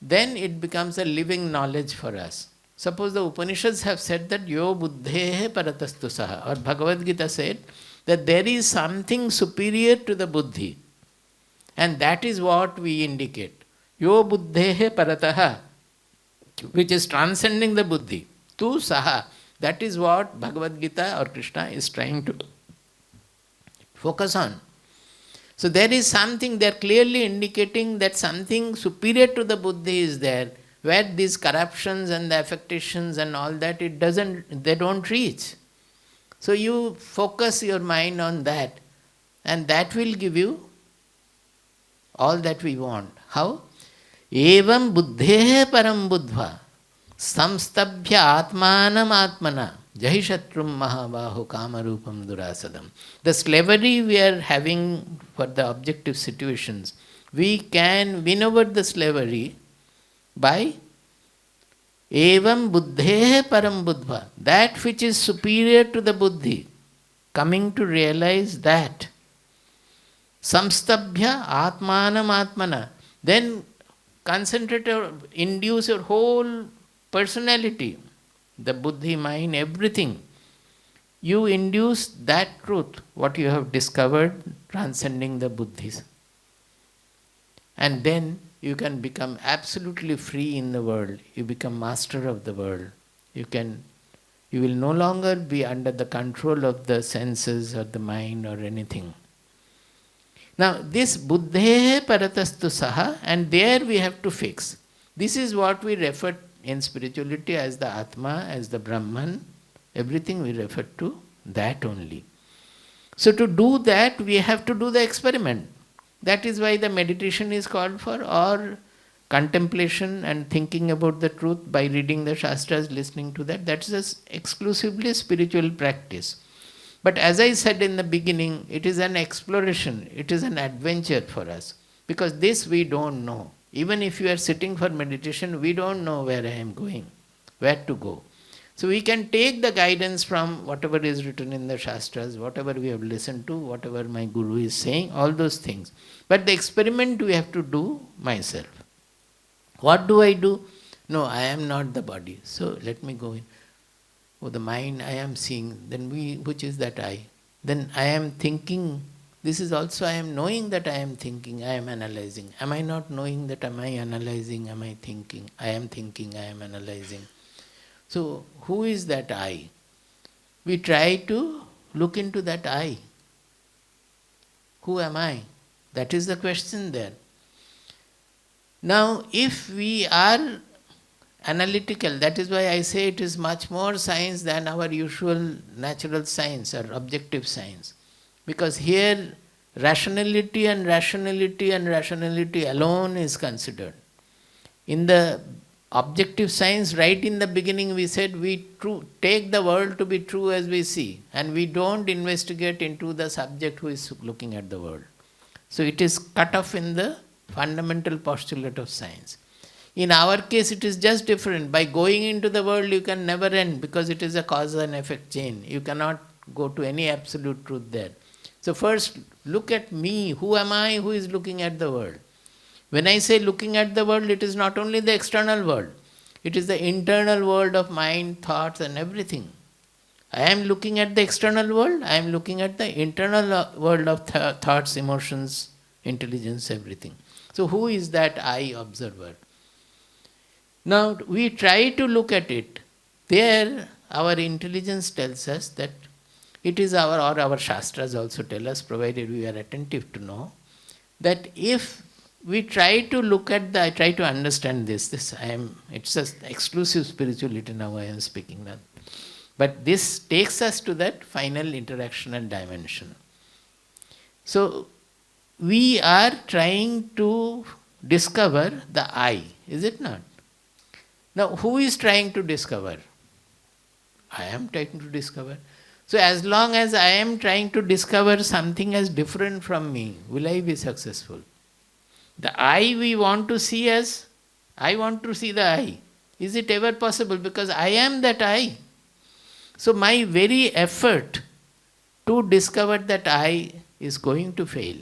then it becomes a living knowledge for us. Suppose the Upanishads have said that yo buddhehe paratastu saha, or Bhagavad Gita said that there is something superior to the buddhi, and that is what we indicate. Yo buddhehe parataha, which is transcending the buddhi, tu saha. That is what Bhagavad Gita or Krishna is trying to focus on. So there is something, they are clearly indicating that something superior to the buddhi is there, where these corruptions and the affectations and all that, they don't reach. So you focus your mind on that, and that will give you all that we want. How? Evam buddhehe param buddhva samstabhya atmanam atmana jahishatrum mahabahu kamarupam durasadam. The slavery we are having for the objective situations, we can win over the slavery by evam buddhehe param buddhva, that which is superior to the buddhi, coming to realize that. Samstabhya atmanam atmana. Then concentrate or induce your whole personality, the buddhi, mind, everything. You induce that truth, what you have discovered, transcending the buddhis. And then you can become absolutely free in the world. You become master of the world. You will no longer be under the control of the senses or the mind or anything. Now this buddhehe paratastu saha, and there we have to fix. This is what we refer in spirituality as the Atma, as the Brahman. Everything we refer to that only. So to do that, we have to do the experiment. That is why the meditation is called for, or contemplation and thinking about the truth by reading the Shastras, listening to that. That is exclusively spiritual practice. But as I said in the beginning, it is an exploration, it is an adventure for us. Because this we don't know. Even if you are sitting for meditation, we don't know where I am going, where to go. So we can take the guidance from whatever is written in the Shastras, whatever we have listened to, whatever my Guru is saying, all those things. But the experiment we have to do myself. What do I do? No, I am not the body. So let me go in. Oh, the mind I am seeing, then which is that I? Then I am thinking. This is also I am knowing that I am thinking, I am analyzing. Am I not knowing that am I analyzing, am I thinking? I am thinking, I am analyzing. So who is that I? We try to look into that I. Who am I? That is the question there. Now if we are analytical, that is why I say it is much more science than our usual natural science or objective science. Because here rationality and rationality and rationality alone is considered. In the objective science, right in the beginning we said we take the world to be true as we see, and we don't investigate into the subject who is looking at the world. So it is cut off in the fundamental postulate of science. In our case it is just different. By going into the world you can never end, because it is a cause and effect chain. You cannot go to any absolute truth there. So first look at me. Who am I who is looking at the world? When I say looking at the world, it is not only the external world. It is the internal world of mind, thoughts and everything. I am looking at the external world. I am looking at the internal world of thoughts, emotions intelligence, everything. So who is that I observer? Now we try to look at it. There our intelligence tells us that it is our Shastras also tell us, provided we are attentive to know, that if we try to look at I try to understand it's an exclusive spirituality now I am speaking now. But this takes us to that final interactional dimension. So we are trying to discover the I, is it not? Now who is trying to discover? I am trying to discover. So as long as I am trying to discover something as different from me, will I be successful? The I we want to see as, I want to see the I. Is it ever possible? Because I am that I. So my very effort to discover that I is going to fail.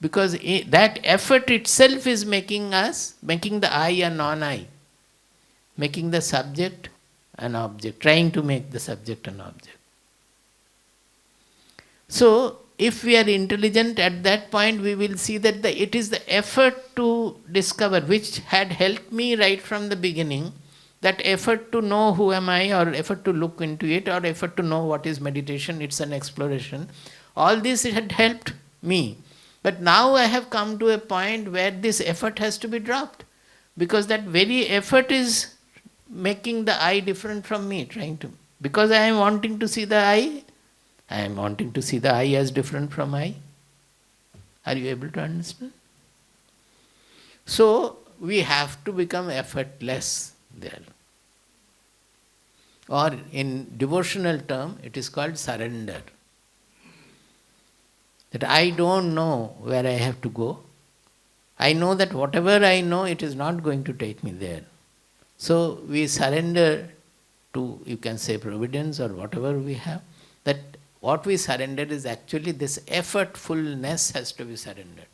Because that effort itself is making the I a non-I. Making the subject an object, trying to make the subject an object. So, if we are intelligent at that point, we will see that it is the effort to discover which had helped me right from the beginning, that effort to know who am I, or effort to look into it, or effort to know what is meditation, it's an exploration. All this had helped me. But now I have come to a point where this effort has to be dropped. Because that very effort is making the I different from me, because I am wanting to see the I am wanting to see the I as different from I. Are you able to understand? So, we have to become effortless there. Or in devotional term, it is called surrender. That I don't know where I have to go. I know that whatever I know, it is not going to take me there. So, we surrender to, you can say, providence or whatever we have, that what we surrender is actually this effortfulness has to be surrendered.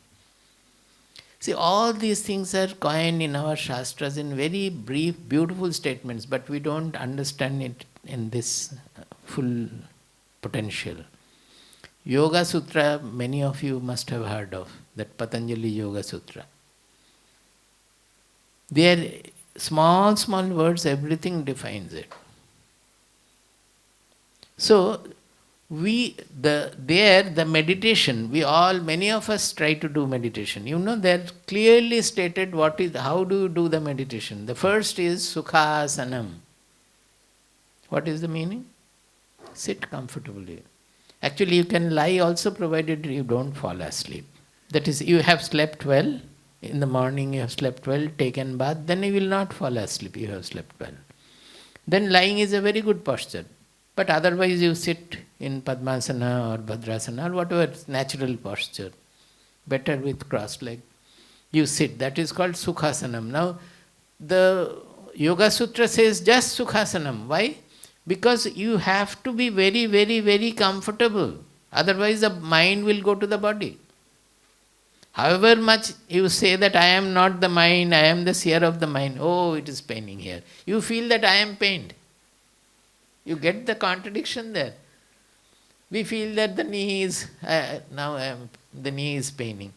See, all these things are coined in our Shastras in very brief, beautiful statements, but we don't understand it in this full potential. Yoga Sutra, many of you must have heard of, that Patanjali Yoga Sutra. There, small words, everything defines it. So, the meditation, many of us try to do meditation. You know, they're clearly stated how do you do the meditation. The first is Sukhasanam. What is the meaning? Sit comfortably. Actually, you can lie also, provided you don't fall asleep. That is, you have slept well, in the morning you have slept well, taken bath, then you will not fall asleep, you have slept well. Then lying is a very good posture. But otherwise you sit in Padmasana or Bhadrasana or whatever natural posture, better with crossed leg. You sit, that is called Sukhasanam. Now, the Yoga Sutra says just Sukhasanam. Why? Because you have to be very, very, very comfortable. Otherwise the mind will go to the body. However much you say that I am not the mind, I am the seer of the mind, oh, it is paining here. You feel that I am pained. You get the contradiction there. We feel that the knee is paining.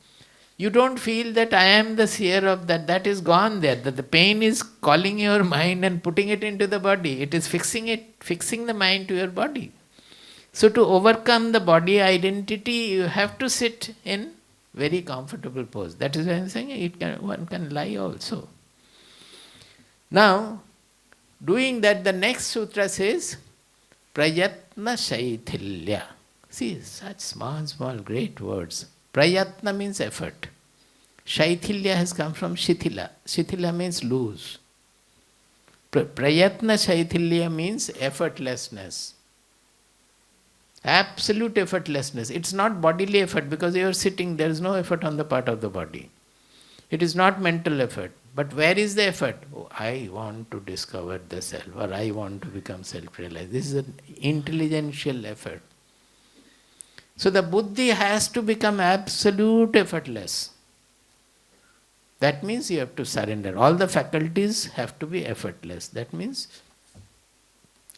You don't feel that I am the seer of that is gone there, that the pain is calling your mind and putting it into the body. It is fixing the mind to your body. So to overcome the body identity, you have to sit in very comfortable pose. That is why I am saying one can lie also. Now, doing that, the next sutra says, Prayatna Shaithilya. See, such small, great words. Prayatna means effort. Shaithilya has come from Shithila. Shithila means loose. Prayatna Shaithilya means effortlessness. Absolute effortlessness. It's not bodily effort, because you are sitting, there is no effort on the part of the body. It is not mental effort. But where is the effort? Oh, I want to discover the self, or I want to become self-realized. This is an intelligential effort. So the buddhi has to become absolute effortless. That means you have to surrender. All the faculties have to be effortless. That means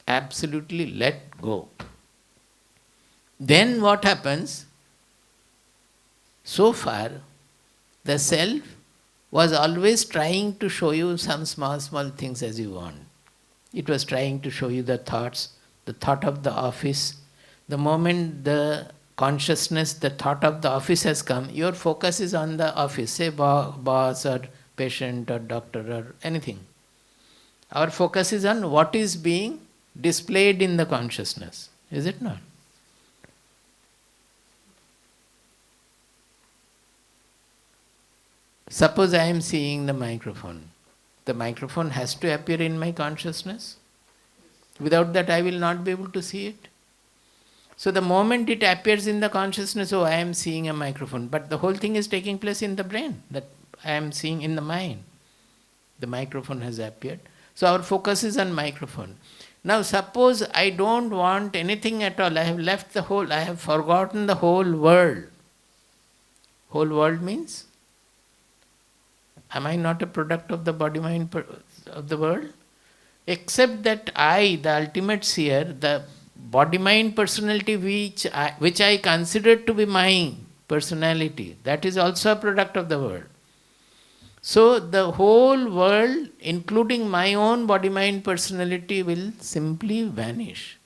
absolutely let go. Then what happens? So far, the self was always trying to show you some small, small things as you want. It was trying to show you the thoughts, the thought of the office. The moment the consciousness, the thought of the office has come, your focus is on the office, say boss or patient or doctor or anything. Our focus is on what is being displayed in the consciousness, is it not? Suppose I am seeing the microphone. The microphone has to appear in my consciousness. Without that, I will not be able to see it. So the moment it appears in the consciousness, oh, I am seeing a microphone. But the whole thing is taking place in the brain, that I am seeing in the mind. The microphone has appeared. So our focus is on microphone. Now suppose I don't want anything at all. I have left the whole, I have forgotten the whole world. Whole world means? Am I not a product of the body-mind of the world? Except that I, the ultimate seer, the body-mind personality which I consider to be my personality, that is also a product of the world. So the whole world, including my own body-mind personality, will simply vanish.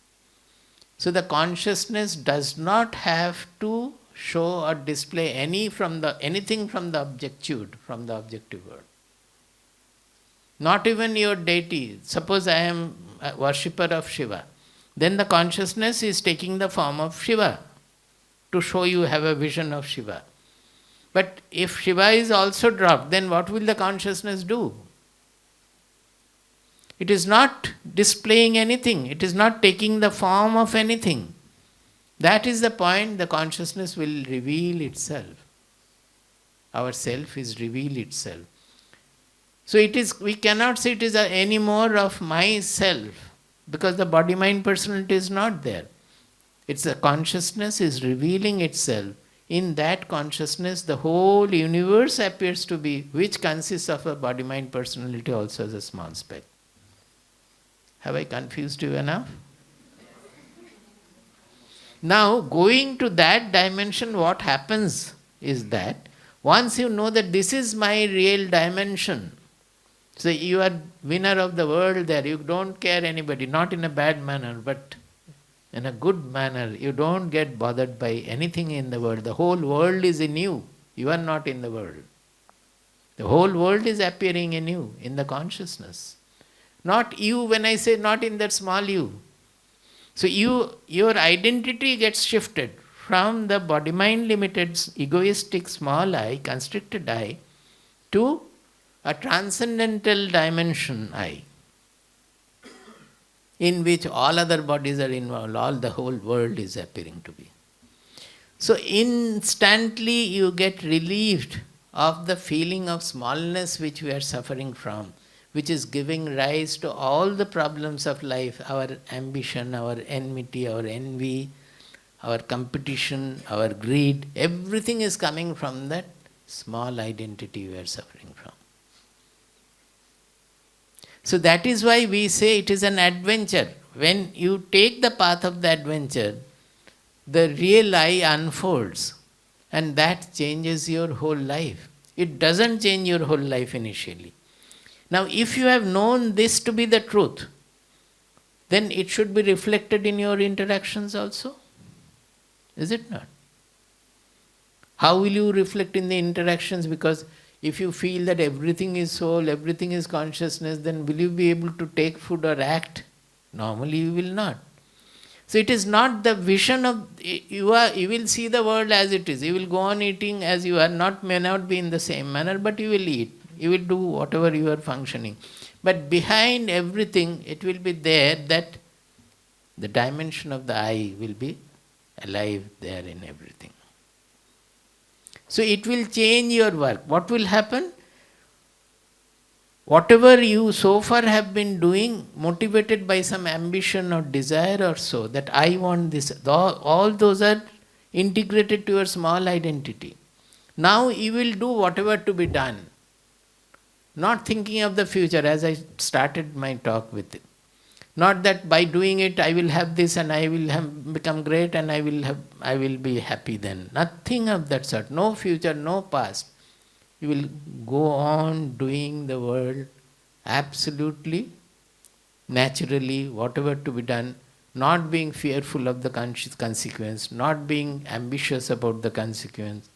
So the consciousness does not have to show or display anything from the objective world. Not even your deity. Suppose I am a worshipper of Shiva. Then the consciousness is taking the form of Shiva to show you have a vision of Shiva. But if Shiva is also dropped, then what will the consciousness do? It is not displaying anything. It is not taking the form of anything. That is the point. The consciousness will reveal itself. Our self is reveal itself. So it is. We cannot say it is any more of myself, because the body-mind personality is not there. It's the consciousness is revealing itself. In that consciousness, the whole universe appears to be, which consists of a body-mind personality also as a small speck. Have I confused you enough? Now, going to that dimension, what happens is that once you know that this is my real dimension, so you are winner of the world there, you don't care anybody, not in a bad manner, but in a good manner. You don't get bothered by anything in the world. The whole world is in you. You are not in the world. The whole world is appearing in you, in the consciousness. Not you, when I say not in that small you. So your identity gets shifted from the body-mind limited, egoistic small I, constricted I, to a transcendental dimension I, in which all other bodies are involved, the whole world is appearing to be. So instantly you get relieved of the feeling of smallness which we are suffering from, which is giving rise to all the problems of life, our ambition, our enmity, our envy, our competition, our greed. Everything is coming from that small identity we are suffering from. So that is why we say it is an adventure. When you take the path of the adventure, the real I unfolds, and that changes your whole life. It doesn't change your whole life initially. Now, if you have known this to be the truth, then it should be reflected in your interactions also. Is it not? How will you reflect in the interactions? Because if you feel that everything is soul, everything is consciousness, then will you be able to take food or act? Normally you will not. So it is not the vision of, you will see the world as it is. You will go on eating as you are, may not be in the same manner, but you will eat. You will do whatever you are functioning. But behind everything, it will be there that the dimension of the I will be alive there in everything. So it will change your work. What will happen? Whatever you so far have been doing, motivated by some ambition or desire or so, that I want this, all those are integrated to your small identity. Now you will do whatever to be done. Not thinking of the future, as I started my talk with it. Not that by doing it I will have this and I will have become great and I will be happy then. Nothing of that sort. No future, no past. You will go on doing the world absolutely, naturally, whatever to be done, not being fearful of the consequence, not being ambitious about the consequence.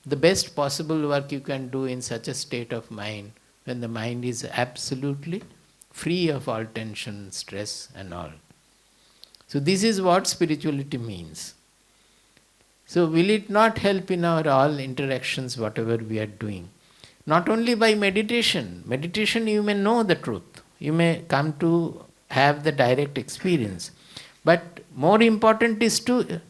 The best possible work you can do in such a state of mind, when the mind is absolutely free of all tension, stress and all. So this is what spirituality means. So will it not help in our all interactions, whatever we are doing? Not only by meditation. Meditation you may know the truth. You may come to have the direct experience. But more important is to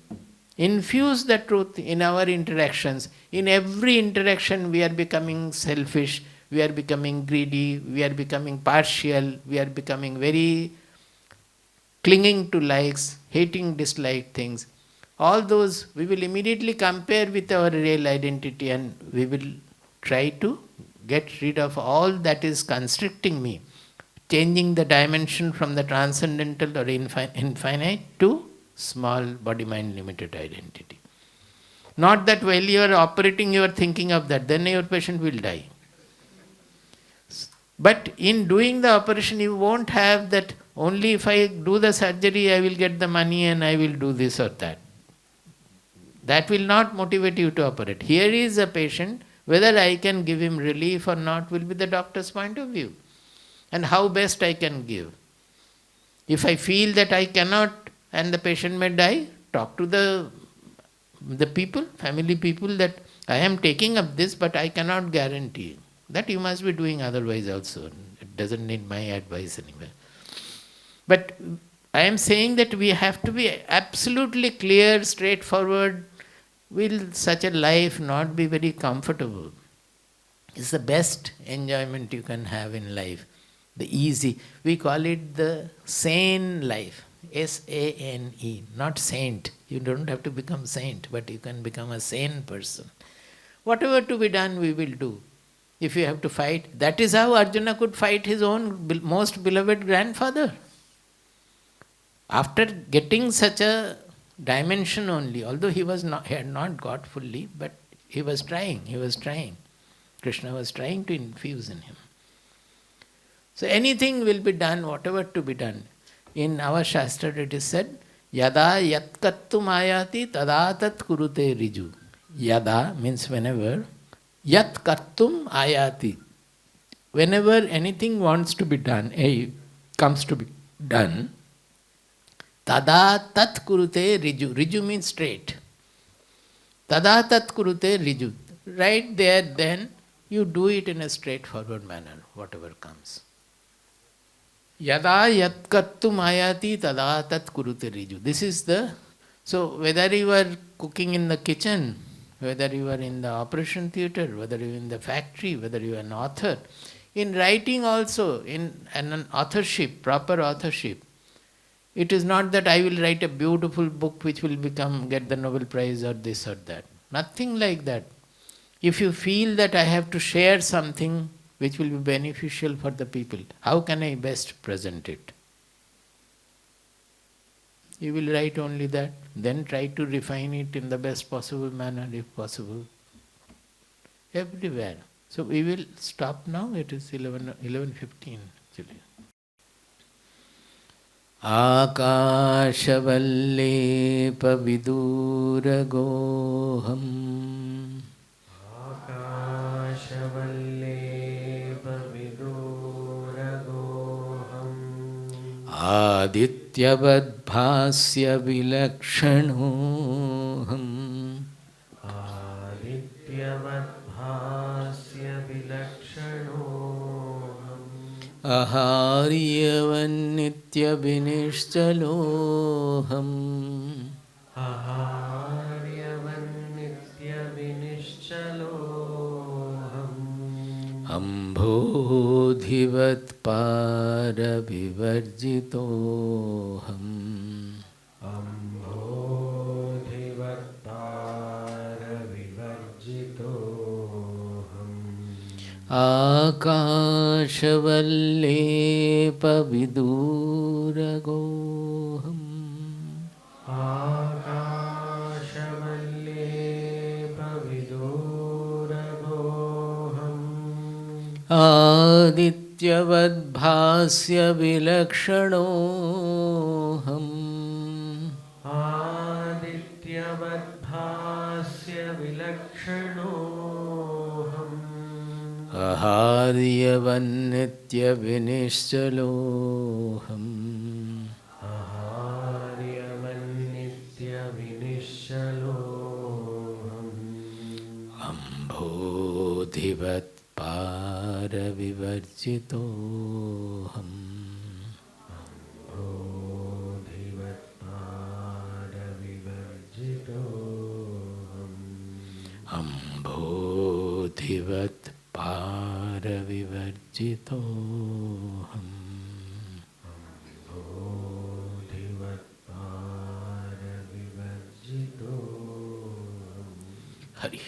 infuse the truth in our interactions. In every interaction we are becoming selfish, we are becoming greedy, we are becoming partial, we are becoming very clinging to likes, hating, dislike things. All those we will immediately compare with our real identity and we will try to get rid of all that is constricting me, changing the dimension from the transcendental or infinite to small body-mind limited identity. Not that while you are operating you are thinking of that, then your patient will die. But in doing the operation you won't have that only if I do the surgery I will get the money and I will do this or that. That will not motivate you to operate. Here is a patient, whether I can give him relief or not will be the doctor's point of view. And how best I can give. If I feel that I cannot and the patient may die, talk to the people, family people, that I am taking up this but I cannot guarantee. That you must be doing otherwise also. It doesn't need my advice anyway. But I am saying that we have to be absolutely clear, straightforward. Will such a life not be very comfortable? It's the best enjoyment you can have in life. The easy. We call it the sane life. S-A-N-E. Not saint. You don't have to become saint, but you can become a sane person. Whatever to be done, we will do. If you have to fight, that is how Arjuna could fight his own most beloved grandfather. After getting such a dimension only, although he had not got fully, but he was trying. Krishna was trying to infuse in him. So anything will be done, whatever to be done. In our Shastra it is said, Yada yat kattum ayati tada tat kurute riju. Yada means whenever, yat kattum ayati. Whenever anything wants to be done, comes to be done, tada tat kurute riju. Riju means straight. Tada tat kurute riju. Right there, then, you do it in a straightforward manner, whatever comes. Yada yat kattum ayati tada tat kurute riju. This is the... So, whether you are cooking in the kitchen, whether you are in the operation theatre, whether you are in the factory, whether you are an author, in writing also, in an authorship, proper authorship, it is not that I will write a beautiful book which will get the Nobel Prize or this or that. Nothing like that. If you feel that I have to share something which will be beneficial for the people, how can I best present it? You will write only that, then try to refine it in the best possible manner if possible. Everywhere. So we will stop now, it is 11:15 actually. Akashavallepaviduragoham Adityavadbhasya vilakshanoham Aharyavannityavinishchaloham Ambodhivat paravivarjitoham Akashavalle आकाशवल्लेपविदूरगोऽहम् आकाशवल्लेपविदूरगोऽहम् आदित्यवद्भास्यविलक्षणोऽहम् आदित्यवद्भास्यविलक्षणोऽहम् अहार्यवन्नित्यविनिश्चलोऽहम् आहार्यवन्नित्यविनिश्चलोऽहम् अम्भोधिवत्पारविवर्जितोऽहम् अम्भोधिवत्पारविवर्जितोऽहम् बोधिवत्पारविवर्जितोऽहम् Hari